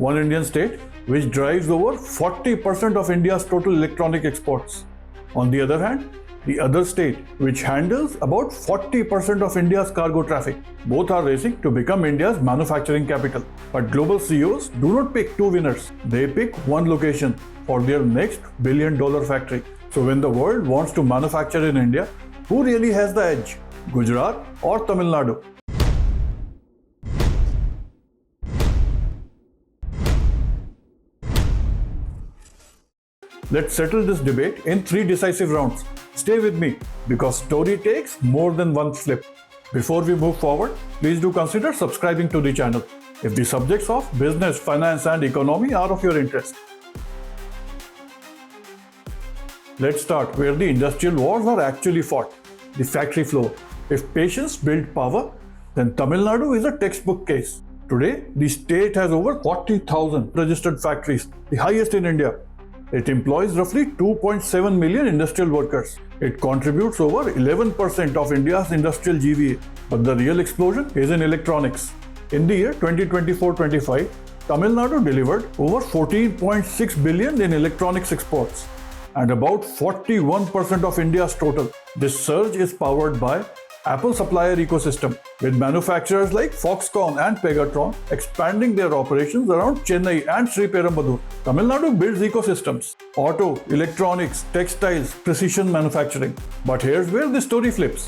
one Indian state which drives over 40% of India's total electronic exports. On the other hand, the other state which handles about 40% of India's cargo traffic. Both are racing to become India's manufacturing capital. But global CEOs do not pick two winners. They pick one location for their next billion-dollar factory. So when the world wants to manufacture in India, who really has the edge? Gujarat or Tamil Nadu? Let's settle this debate in 3 decisive rounds. Stay with me because story takes more than one flip. Before we move forward, please do consider subscribing to the channel if the subjects of business, finance and economy are of your interest. Let's start where the industrial wars are actually fought, the factory floor. If patience builds power, then Tamil Nadu is a textbook case. Today, the state has over 40,000 registered factories, the highest in India. It employs roughly 2.7 million industrial workers. It contributes over 11% of India's industrial GVA. But the real explosion is in electronics. In the year 2024-25, Tamil Nadu delivered over 14.6 billion in electronics exports and about 41% of India's total. This surge is powered by Apple supplier ecosystem, with manufacturers like Foxconn and Pegatron expanding their operations around Chennai and Sri Perumbudur. Tamil Nadu builds ecosystems: auto, electronics, textiles, precision manufacturing. But here's where the story flips.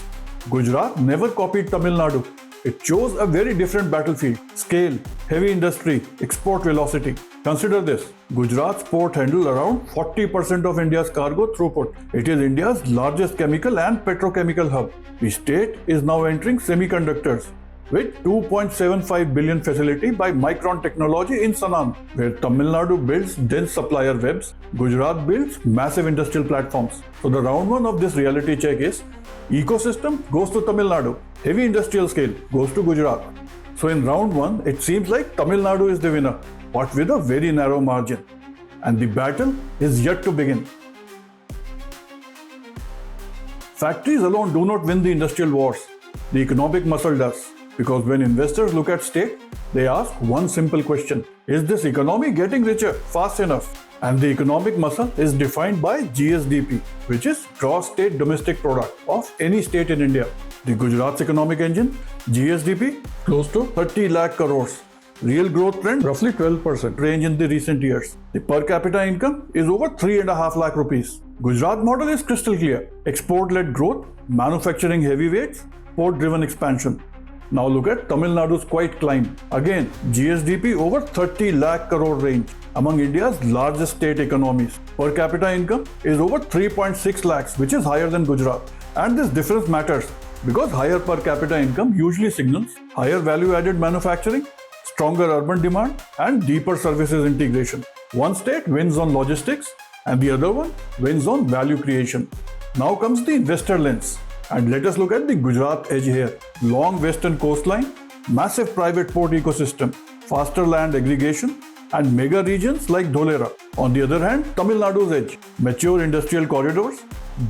Gujarat never copied Tamil Nadu. It chose a very different battlefield: scale, heavy industry, export velocity. Consider this: Gujarat's port handles around 40% of India's cargo throughput. It is India's largest chemical and petrochemical hub. The state is now entering semiconductors with 2.75 billion facility by Micron Technology in Sanand, where Tamil Nadu builds dense supplier webs, Gujarat builds massive industrial platforms. So the round one of this reality check is: ecosystem goes to Tamil Nadu, heavy industrial scale goes to Gujarat. So in round one, it seems like Tamil Nadu is the winner, but with a very narrow margin. And the battle is yet to begin. Factories alone do not win the industrial wars. The economic muscle does. Because when investors look at state, they ask one simple question: is this economy getting richer fast enough? And the economic muscle is defined by GSDP, which is gross state domestic product of any state in India. The Gujarat's economic engine, GSDP, close to 30 lakh crores. Real growth trend roughly 12% range in the recent years. The per capita income is over 3.5 lakh rupees. Gujarat model is crystal clear: export-led growth, manufacturing heavyweights, port-driven expansion. Now look at Tamil Nadu's quiet climb. Again, GSDP over 30 lakh crore range, among India's largest state economies. Per capita income is over 3.6 lakhs, which is higher than Gujarat. And this difference matters because higher per capita income usually signals higher value-added manufacturing, stronger urban demand, and deeper services integration. One state wins on logistics and the other one wins on value creation. Now comes the investor lens. And let us look at the Gujarat edge here. Long western coastline, massive private port ecosystem, faster land aggregation, and mega regions like Dholera. On the other hand, Tamil Nadu's edge: mature industrial corridors,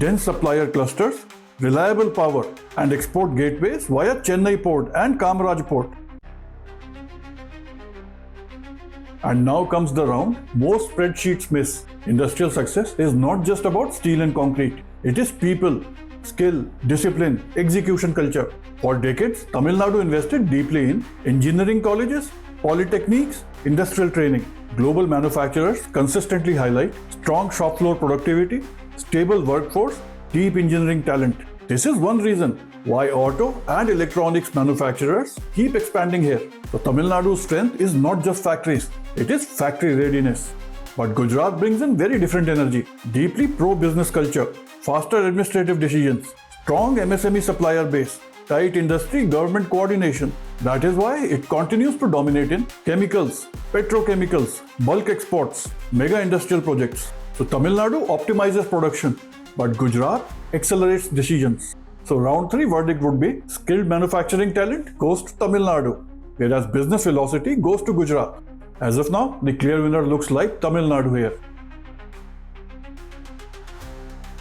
dense supplier clusters, reliable power, and export gateways via Chennai port and Kamaraj port. And now comes the round most spreadsheets miss. Industrial success is not just about steel and concrete. It is people, skill, discipline, execution culture. For decades, Tamil Nadu invested deeply in engineering colleges, polytechniques, industrial training. Global manufacturers consistently highlight strong shop floor productivity, stable workforce, deep engineering talent. This is one reason why auto and electronics manufacturers keep expanding here. So Tamil Nadu's strength is not just factories, it is factory readiness. But Gujarat brings in very different energy: deeply pro-business culture, faster administrative decisions, strong MSME supplier base, tight industry-government coordination. That is why it continues to dominate in chemicals, petrochemicals, bulk exports, mega industrial projects. So Tamil Nadu optimizes production, but Gujarat accelerates decisions. So round 3 verdict would be: skilled manufacturing talent goes to Tamil Nadu, whereas business velocity goes to Gujarat. As of now, the clear winner looks like Tamil Nadu here.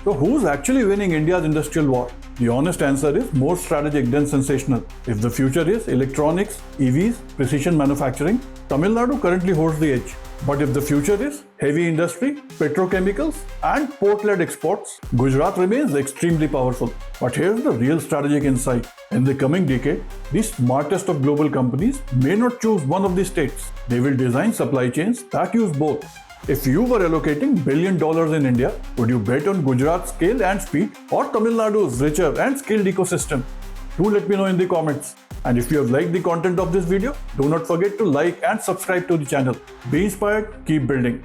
So who's actually winning India's industrial war? The honest answer is more strategic than sensational. If the future is electronics, EVs, precision manufacturing, Tamil Nadu currently holds the edge. But if the future is heavy industry, petrochemicals, and port-led exports, Gujarat remains extremely powerful. But here's the real strategic insight. In the coming decade, the smartest of global companies may not choose one of these states. They will design supply chains that use both. If you were allocating $1 billion in India, would you bet on Gujarat's scale and speed or Tamil Nadu's richer and skilled ecosystem? Do let me know in the comments. And if you have liked the content of this video, do not forget to like and subscribe to the channel. Be inspired, keep building.